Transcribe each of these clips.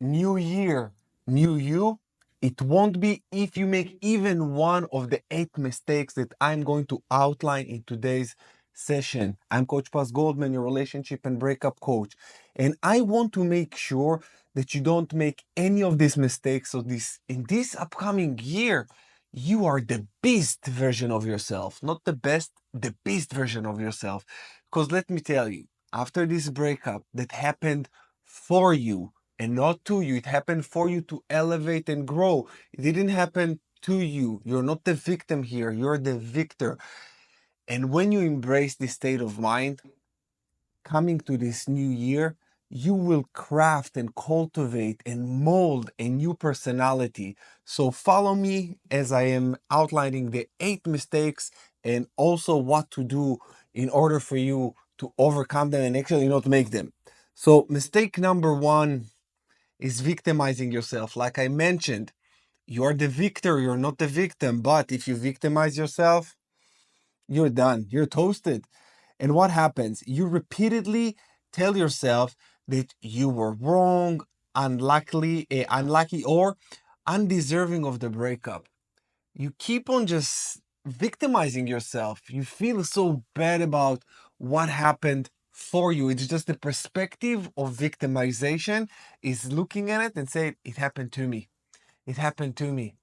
New year, new you. It won't be if you make even one of the 8 mistakes that I'm going to outline in today's session. I'm Coach Paz Goldman, your relationship and breakup coach. And I want to make sure that you don't make any of these mistakes. So in this upcoming year, you are the best version of yourself. Not the best, the best version of yourself. Because let me tell you, after this breakup that happened for you, and not to you. It happened for you to elevate and grow. It didn't happen to you. You're not the victim here. You're the victor. And when you embrace this state of mind, coming to this new year, you will craft and cultivate and mold a new personality. So follow me as I am outlining the 8 mistakes and also what to do in order for you to overcome them and actually not make them. So mistake number 1 is victimizing yourself. Like I mentioned, you're the victor, you're not the victim. But if you victimize yourself, you're done, you're toasted. And what happens? You repeatedly tell yourself that you were wrong, unlucky, or undeserving of the breakup. You keep on just victimizing yourself. You feel so bad about what happened for you. It's just the perspective of victimization is looking at it and saying, it happened to me. It happened to me.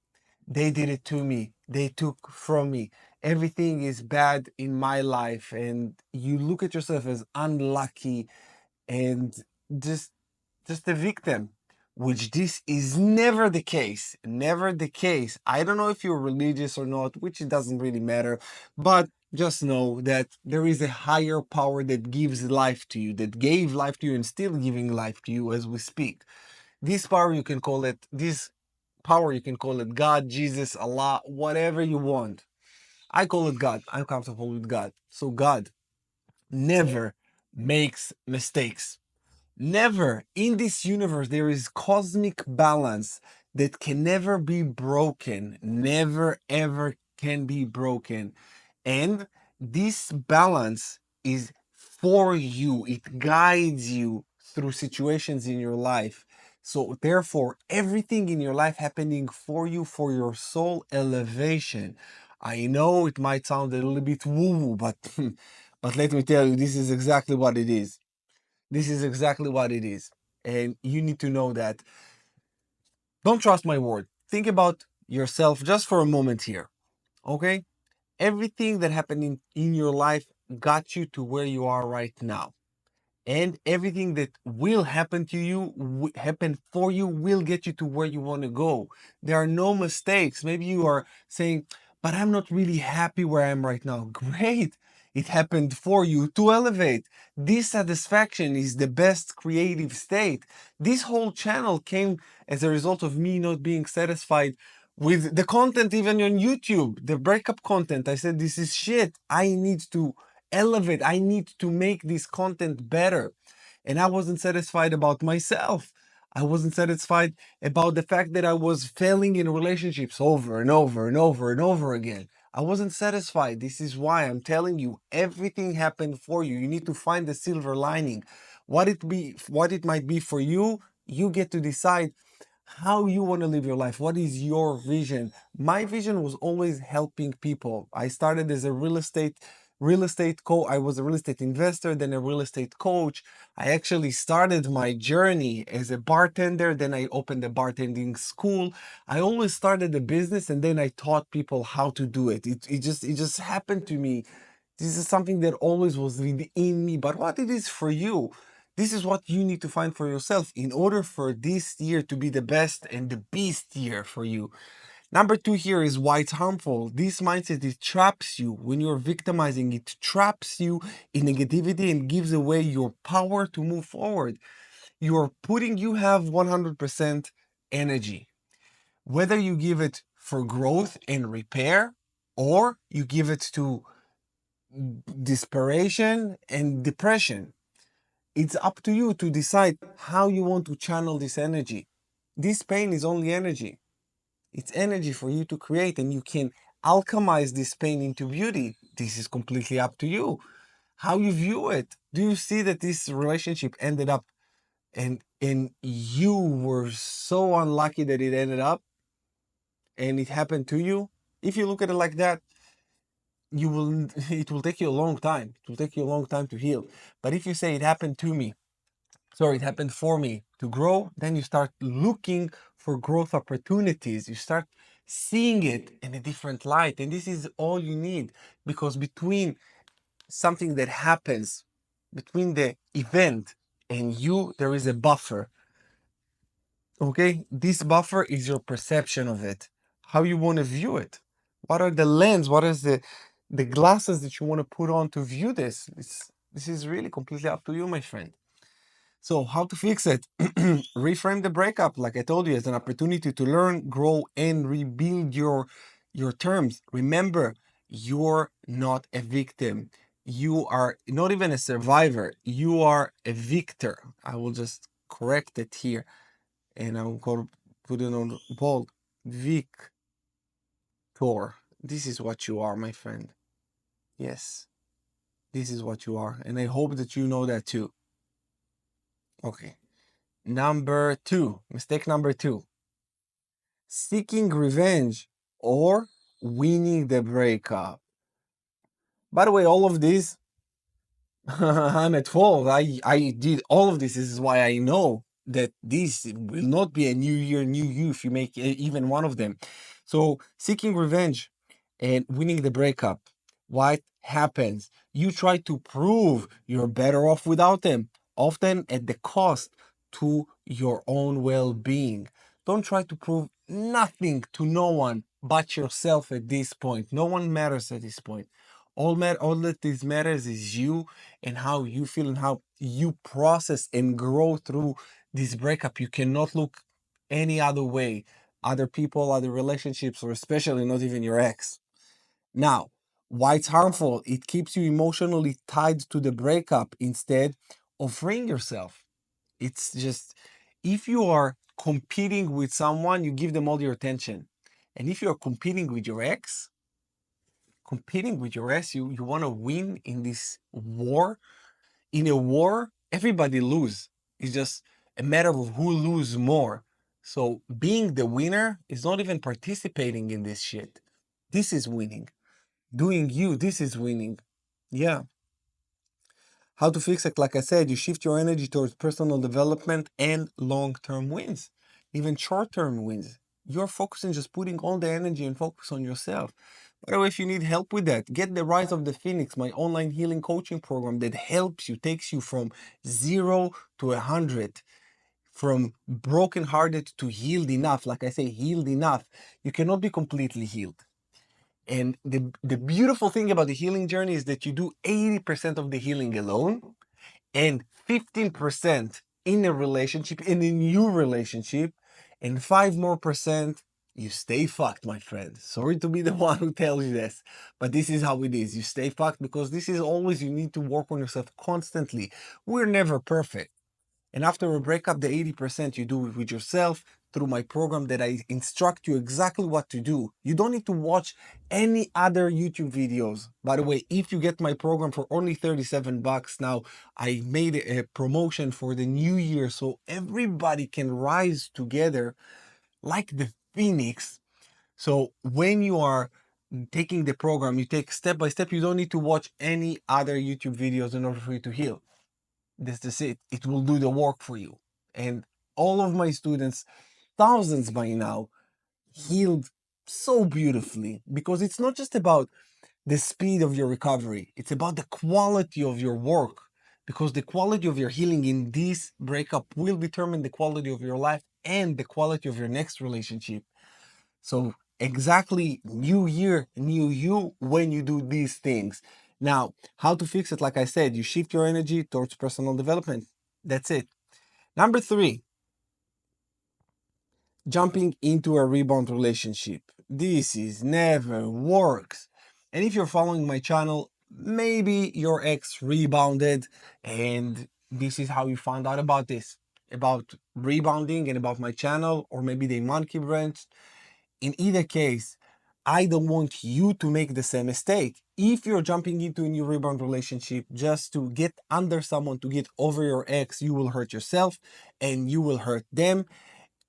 They did it to me. They took from me. Everything is bad in my life. And you look at yourself as unlucky and just just a victim, which this is never the case. Never the case. I don't know if you're religious or not, which it doesn't really matter, but just know that there is a higher power that gives life to you, that gave life to you and still giving life to you as we speak. This power you can call it God, Jesus, Allah, whatever you want. I call it God. I'm comfortable with God. So God never makes mistakes. Never in this universe there is cosmic balance that can never be broken. Never ever can be broken. And this balance is for you. It guides you through situations in your life. So therefore, everything in your life happening for you, for your soul elevation. I know it might sound a little bit woo-woo, but but let me tell you, this is exactly what it is. This is exactly what it is. And you need to know that. Don't trust my word. Think about yourself just for a moment here. Okay? Everything that happened in your life got you to where you are right now. And everything that will happen to you, happen for you, will get you to where you want to go. There are no mistakes. Maybe you are saying, but I'm not really happy where I am right now. Great. It happened for you to elevate. Dissatisfaction is the best creative state. This whole channel came as a result of me not being satisfied with the content, even on YouTube, the breakup content. I said, this is shit. I need to elevate. I need to make this content better. And I wasn't satisfied about myself. I wasn't satisfied about the fact that I was failing in relationships over and over and over and over again. I wasn't satisfied. This is why I'm telling you, everything happened for you. You need to find the silver lining. What it might be for you, you get to decide how you want to live your life. What is your vision? My vision was always helping people. I started as a I was a real estate investor, then a real estate coach. I actually started my journey as a bartender, then I opened a bartending school. I always started a business and then I taught people how to do it. It just happened to me. This is something that always was within me. But what it is for you, this is what you need to find for yourself in order for this year to be the best and the best year for you. Number 2 here is why it's harmful. This mindset, it traps you. When you're victimizing, it traps you in negativity and gives away your power to move forward. You have 100% energy. Whether you give it for growth and repair, or you give it to desperation and depression. It's up to you to decide how you want to channel this energy. This pain is only energy. It's energy for you to create, and you can alchemize this pain into beauty. This is completely up to you. How you view it. Do you see that this relationship ended up and and you were so unlucky that it ended up and it happened to you, if you look at it like that, you will it will take you a long time. It will take you a long time to heal. But if you say it happened to me, sorry, it happened for me to grow, then you start looking for growth opportunities. You start seeing it in a different light. And this is all you need, because between something that happens, between the event and you, there is a buffer. Okay? This buffer is your perception of it, how you want to view it. What are the lens? What is the glasses that you want to put on to view this? This is really completely up to you, my friend. So how to fix it? Reframe the breakup, like I told you, as an opportunity to learn, grow, and rebuild your terms. Remember, you're not a victim. You are not even a survivor. You are a victor. I will just correct it here, and I will put it on bold. Victor. This is what you are, my friend. Yes, this is what you are, and I hope that you know that too. Okay. Number two, mistake number two, seeking revenge or winning the breakup. By the way, all of this, I'm at fault. I did all of this. This is why I know that this will not be a new year, new you if you make even one of them. So, seeking revenge and winning the breakup. What happens? You try to prove you're better off without them, often at the cost to your own well being. Don't try to prove nothing to no one but yourself at this point. No one matters at this point. All that this matters is you and how you feel and how you process and grow through this breakup. You cannot look any other way, other people, other relationships, or especially not even your ex. Now, why it's harmful? It keeps you emotionally tied to the breakup instead of freeing yourself. It's just, if you are competing with someone, you give them all your attention. And if you're competing with your ex, you want to win in this war. In a war, everybody lose. It's just a matter of who lose more. So being the winner is not even participating in this shit. This is winning. Doing you, this is winning. Yeah. How to fix it? Like I said, you shift your energy towards personal development and long-term wins, even short-term wins. You're focusing, just putting all the energy and focus on yourself. By the way, if you need help with that, get the Rise of the Phoenix, my online healing coaching program that helps you, takes you from 0 to 100, from brokenhearted to healed enough. Like I say, healed enough. You cannot be completely healed. And the beautiful thing about the healing journey is that you do 80% of the healing alone and 15% in a relationship, in a new relationship, and 5% more you stay fucked, my friend. Sorry to be the one who tells you this, but this is how it is. You stay fucked because this is always, you need to work on yourself constantly. We're never perfect. And after a breakup, the 80% you do it with yourself through my program that I instruct you exactly what to do. You don't need to watch any other YouTube videos. By the way, if you get my program for only 37 bucks now, I made a promotion for the new year so everybody can rise together like the phoenix. So when you are taking the program, you take step by step. You don't need to watch any other YouTube videos in order for you to heal. This is it. It will do the work for you. And all of my students, thousands by now, healed so beautifully, because it's not just about the speed of your recovery, it's about the quality of your work. Because the quality of your healing in this breakup will determine the quality of your life and the quality of your next relationship. So, exactly, new year, new you when you do these things. Now, how to fix it? Like I said, you shift your energy towards personal development. That's it. Number three, jumping into a rebound relationship. This is never works. And if you're following my channel, maybe your ex rebounded and this is how you found out about this, about rebounding and about my channel, or maybe they monkey wrench. In either case, I don't want you to make the same mistake. If you're jumping into a new rebound relationship just to get under someone, to get over your ex, you will hurt yourself and you will hurt them,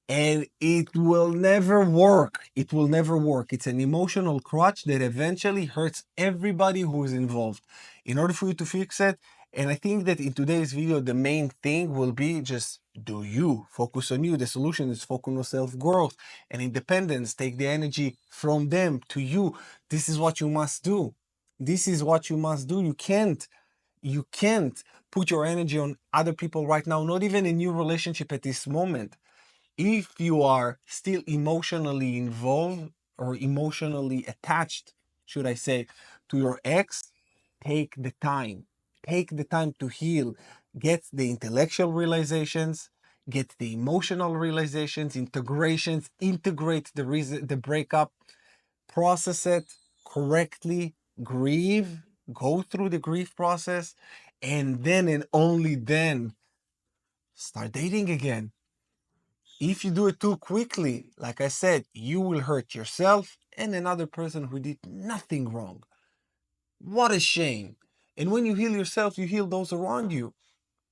and it will never work. It will never work. It's an emotional crutch that eventually hurts everybody who is involved. In order for you to fix it, and I think that in today's video, the main thing will be just do you. Focus on you. The solution is focus on self-growth and independence. Take the energy from them to you. This is what you must do. This is what you must do. You can't put your energy on other people right now, not even a new relationship at this moment. If you are still emotionally involved or emotionally attached, should I say, to your ex, take the time. Take the time to heal. Get the intellectual realizations, get the emotional realizations, integrations, integrate the breakup, process it correctly, grieve, go through the grief process, and then and only then start dating again. If you do it too quickly, like I said, you will hurt yourself and another person who did nothing wrong. What a shame. And when you heal yourself, you heal those around you.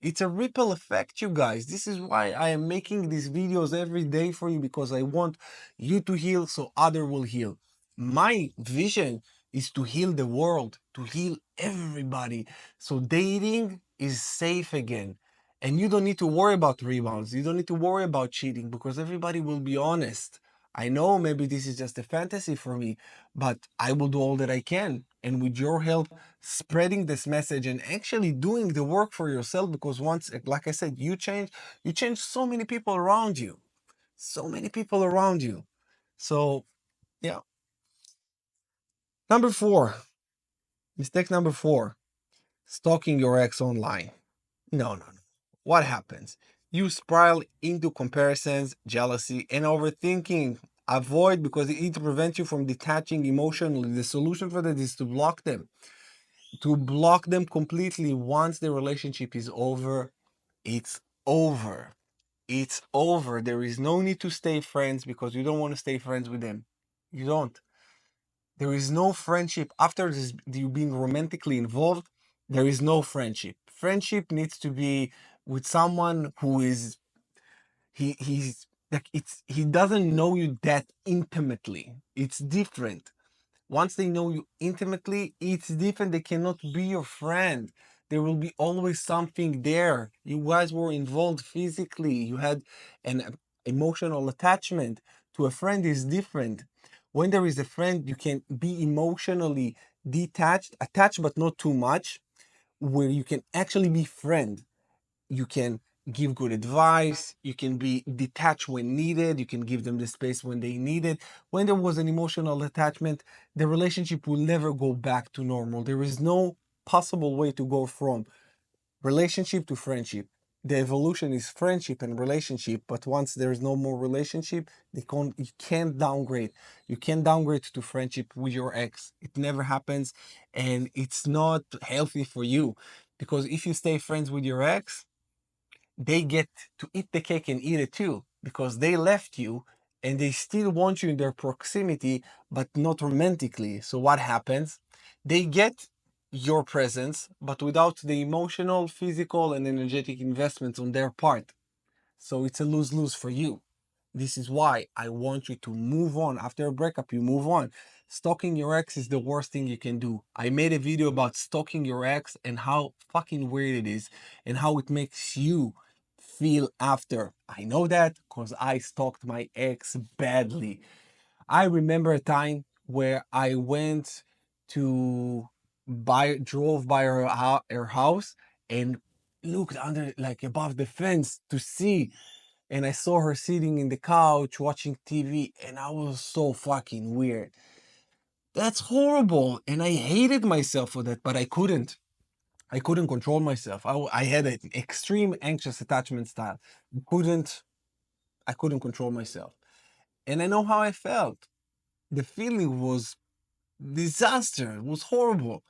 It's a ripple effect, you guys. This is why I am making these videos every day for you, because I want you to heal so other will heal. My vision is to heal the world, to heal everybody. So dating is safe again. And you don't need to worry about rebounds. You don't need to worry about cheating because everybody will be honest. I know maybe this is just a fantasy for me, but I will do all that I can. And with your help, spreading this message and actually doing the work for yourself, because once, like I said, you change so many people around you. So many people around you. So, yeah. Number four, mistake number four, stalking your ex online. No, no, no. What happens? You spiral into comparisons, jealousy, and overthinking. Avoid, because it prevents you from detaching emotionally. The solution for that is to block them. To block them completely. Once the relationship is over, it's over. It's over. There is no need to stay friends because you don't want to stay friends with them. You don't. There is no friendship. After this, you being romantically involved, there is no friendship. Friendship needs to be with someone who is he's like he doesn't know you that intimately. It's different. Once they know you intimately, it's different. They cannot be your friend. There will be always something there. You guys were involved physically. You had an emotional attachment. To a friend is different. When there is a friend, you can be emotionally detached, attached, but not too much, where you can actually be friend. You can give good advice, you can be detached when needed, you can give them the space when they need it. When there was an emotional attachment, the relationship will never go back to normal. There is no possible way to go from relationship to friendship. The evolution is friendship and relationship, but once there's no more relationship, you can't downgrade. You can't downgrade to friendship with your ex. It never happens, and it's not healthy for you, because if you stay friends with your ex, they get to eat the cake and eat it too, because they left you and they still want you in their proximity, but not romantically. So what happens? They get your presence, but without the emotional, physical, and energetic investments on their part. So it's a lose-lose for you. This is why I want you to move on. After a breakup, you move on. Stalking your ex is the worst thing you can do. I made a video about stalking your ex and how fucking weird it is and how it makes you feel after. I know that because I stalked my ex badly. I remember a time where I went to drove by her house and looked under, like above the fence to see, and I saw her sitting in the couch watching TV, and I was so fucking weird. That's horrible, and I hated myself for that, but I couldn't. I couldn't control myself. I had an extreme anxious attachment style. I couldn't. I couldn't control myself, and I know how I felt. The feeling was disaster. It was horrible.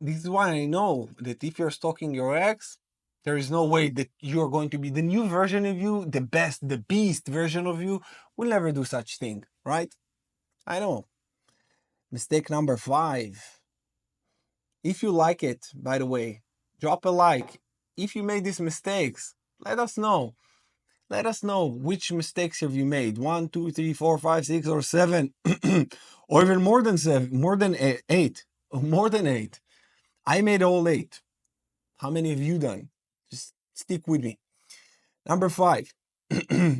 This is why I know that if you're stalking your ex, there is no way that you're going to be the new version of you, the best, the beast version of you will never do such thing, right? I know. Mistake number five. If you like it, by the way, drop a like. If you made these mistakes, let us know. Let us know which mistakes have you made. One, two, three, four, five, six, or seven, or even more than seven, more than eight, more than eight. I made all eight. How many have you done? Just stick with me. Number five,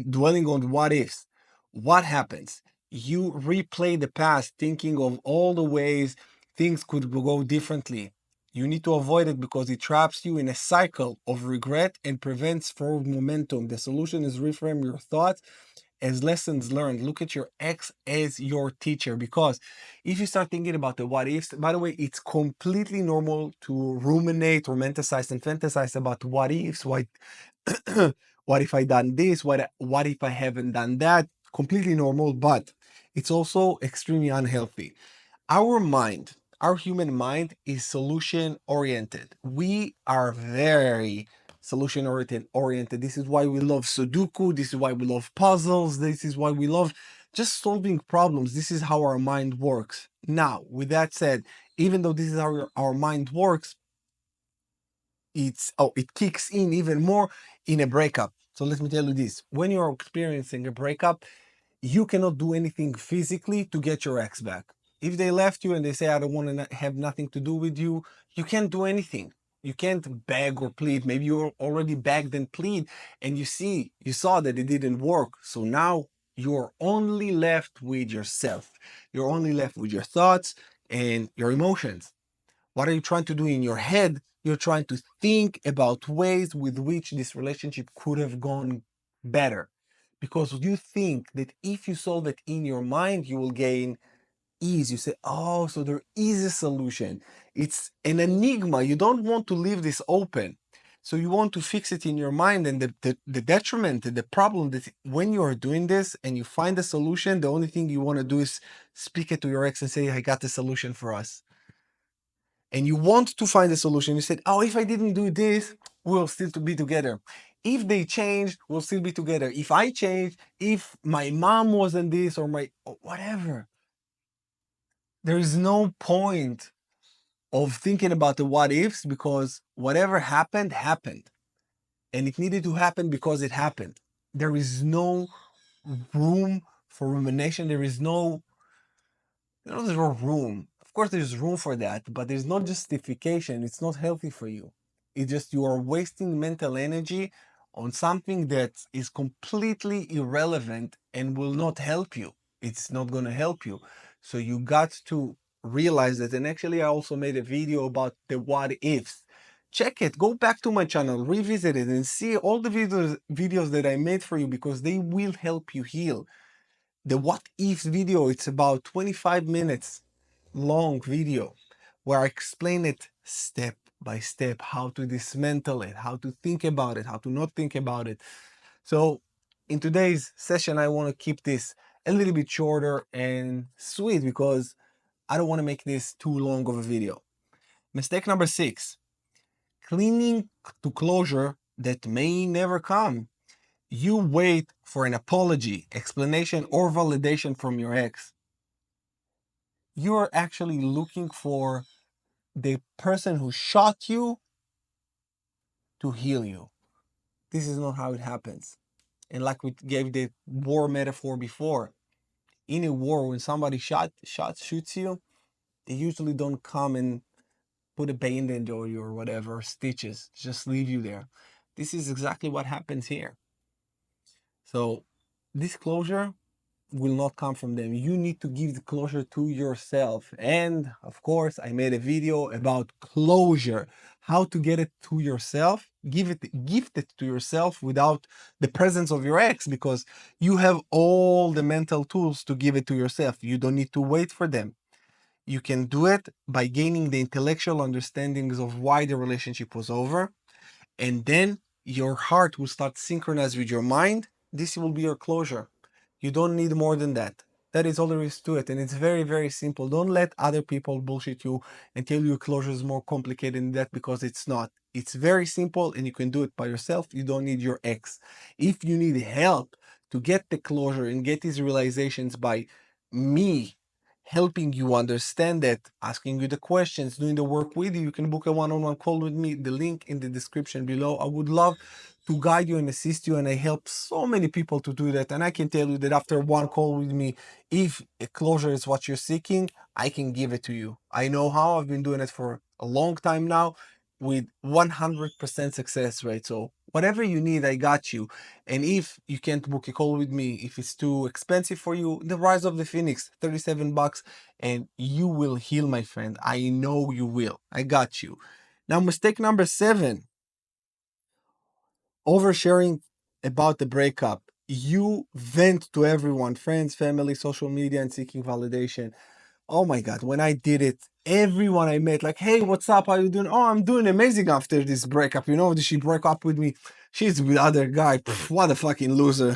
dwelling on what ifs. What happens? You replay the past thinking of all the ways things could go differently. You need to avoid it because it traps you in a cycle of regret and prevents forward momentum. The solution is reframe your thoughts as lessons learned. Look at your ex as your teacher, because if you start thinking about the what ifs, by the way, it's completely normal to ruminate, romanticize, and fantasize about what ifs. What if I done this? What if I haven't done that? Completely normal, but it's also extremely unhealthy. Our mind, our human mind is solution oriented. We are very solution oriented. This is why we love Sudoku. This is why we love puzzles. This is why we love just solving problems. This is how our mind works. Now, with that said, even though this is how our mind works, it kicks in even more in a breakup. So let me tell you this: when you are experiencing a breakup, you cannot do anything physically to get your ex back. If they left you and they say, I don't want to have nothing to do with you, you can't do anything. You can't beg or plead. Maybe you already begged and plead and you saw that it didn't work. So now you're only left with yourself. You're only left with your thoughts and your emotions. What are you trying to do in your head? You're trying to think about ways with which this relationship could have gone better. Because you think that if you solve it in your mind, you will gain ease. You say, oh, so there is a solution. It's an enigma. You don't want to leave this open. So you want to fix it in your mind. And the detriment, the problem that when you are doing this and you find a solution, the only thing you want to do is speak it to your ex and say, I got the solution for us. And you want to find a solution. You said, oh, if I didn't do this, we'll still to be together. If they changed, we'll still be together. If I changed, if my mom wasn't this or my whatever, there is no point of thinking about the what ifs, because whatever happened, happened. And it needed to happen because it happened. There is no room for rumination. There is no there's no room. Of course, there's room for that, but there's no justification. It's not healthy for you. It's just you are wasting mental energy on something that is completely irrelevant and will not help you. It's not going to help you. So you got to realize that. And actually, I also made a video about the what ifs. Check it. Go back to my channel, revisit it, and see all the videos that I made for you, because they will help you heal. The what ifs video, it's about 25 minutes long video where I explain it step by step, how to dismantle it, how to think about it, how to not think about it. So in today's session, I want to keep this a little bit shorter and sweet because I don't want to make this too long of a video. Mistake number 6, clinging to closure that may never come. You wait for an apology, explanation, or validation from your ex. You're actually looking for the person who shot you to heal you. This is not how it happens. And like we gave the war metaphor before, in a war, when somebody shoots you, they usually don't come and put a bandage on you or whatever, stitches, just leave you there. This is exactly what happens here. So this closure will not come from them. You need to give the closure to yourself. And of course, I made a video about closure, how to get it to yourself, gift it to yourself without the presence of your ex, because you have all the mental tools to give it to yourself. You don't need to wait for them. You can do it by gaining the intellectual understandings of why the relationship was over, and then your heart will start synchronized with your mind. This will be your closure. You don't need more than that. That is all there is to it. And it's very, very simple. Don't let other people bullshit you and tell you closure is more complicated than that, because it's not. It's very simple and you can do it by yourself. You don't need your ex. If you need help to get the closure and get these realizations by me helping you understand it, asking you the questions, doing the work with you. You can book a one-on-one call with me. The link in the description below. I would love to guide you and assist you, and I help so many people to do that. And I can tell you that after one call with me, if a closure is what you're seeking, I can give it to you. I know how. I've been doing it for a long time now with 100% success rate. So whatever you need, I got you. And if you can't book a call with me, if it's too expensive for you, the Rise of the Phoenix, 37 bucks, and you will heal, my friend. I know you will. I got you. Now, mistake number 7, oversharing about the breakup. You vent to everyone, friends, family, social media, and seeking validation. Oh my God, when I did it, everyone I met, like, hey, what's up? How you doing? Oh, I'm doing amazing after this breakup. You know, she broke up with me. She's with other guy. Pff, what a fucking loser.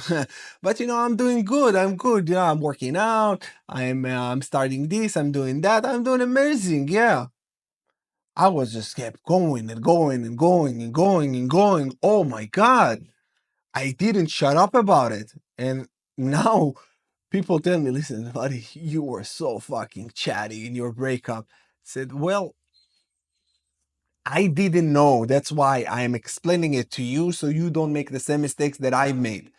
But you know, I'm doing good. I'm good. Yeah, I'm working out. I'm starting this. I'm doing that. I'm doing amazing. Yeah. I was just kept going and going and going and going and going. Oh my God. I didn't shut up about it. And now people tell me, listen, buddy, you were so fucking chatty in your breakup. Said, well, I didn't know. That's why I am explaining it to you so you don't make the same mistakes that I made.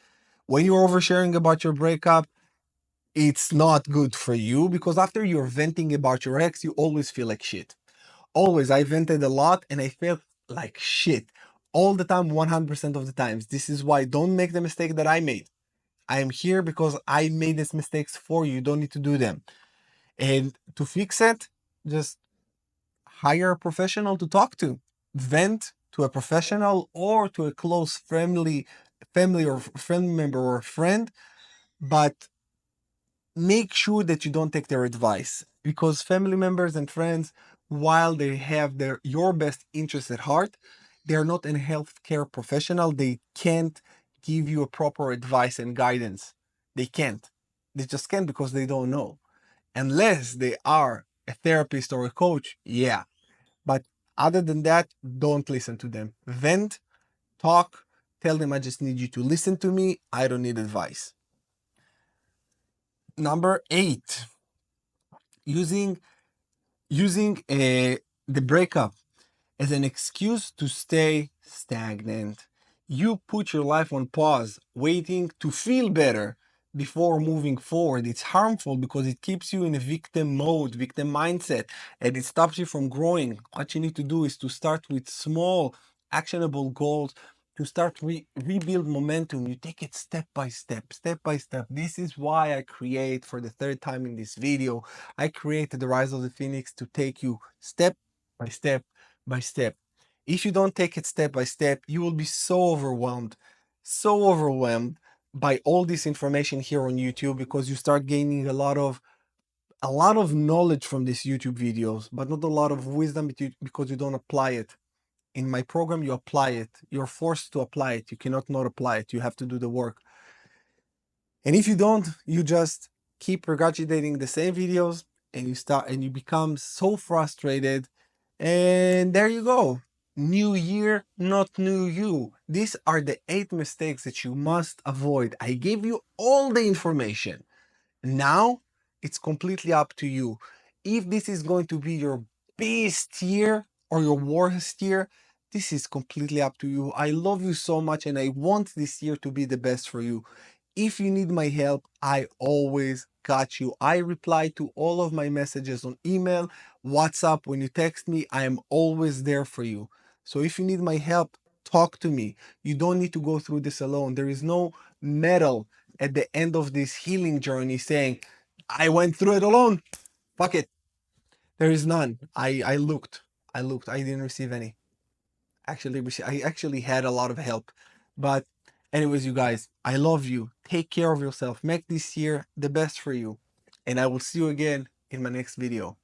When you're oversharing about your breakup, it's not good for you because after you're venting about your ex, you always feel like shit. Always. I vented a lot and I felt like shit all the time, 100% of the times. This is why don't make the mistake that I made. I am here because I made these mistakes for you. You don't need to do them. And to fix it, just hire a professional to talk to. Vent to a professional or to a close family or family member or friend, but make sure that you don't take their advice because family members and friends, while they have your best interests at heart, they are not a healthcare professional. They can't give you a proper advice and guidance. They can't. They just can't because they don't know. Unless they are a therapist or a coach, yeah. But other than that, don't listen to them. Vent, talk, tell them I just need you to listen to me. I don't need advice. Number 8, using the breakup as an excuse to stay stagnant. You put your life on pause, waiting to feel better before moving forward. It's harmful because it keeps you in a victim mode, victim mindset, and it stops you from growing. What you need to do is to start with small, actionable goals. To start rebuild momentum, you take it step by step, step by step. This is why I create for the third time in this video. I created the Rise of the Phoenix to take you step by step by step. If you don't take it step by step, you will be so overwhelmed by all this information here on YouTube because you start gaining a lot of knowledge from these YouTube videos, but not a lot of wisdom because you don't apply it. In my program, you apply it. You're forced to apply it. You cannot not apply it. You have to do the work. And if you don't, you just keep regurgitating the same videos and you become so frustrated. And there you go. New year, not new you. These are the 8 mistakes that you must avoid. I gave you all the information. Now it's completely up to you. If this is going to be your best year or your worst year, this is completely up to you. I love you so much and I want this year to be the best for you. If you need my help, I always got you. I reply to all of my messages on email, WhatsApp. When you text me, I am always there for you. So if you need my help, talk to me. You don't need to go through this alone. There is no medal at the end of this healing journey saying, I went through it alone. Fuck it. There is none. I looked. I looked. I didn't receive any. I actually had a lot of help. But anyways, you guys, I love you. Take care of yourself. Make this year the best for you. And I will see you again in my next video.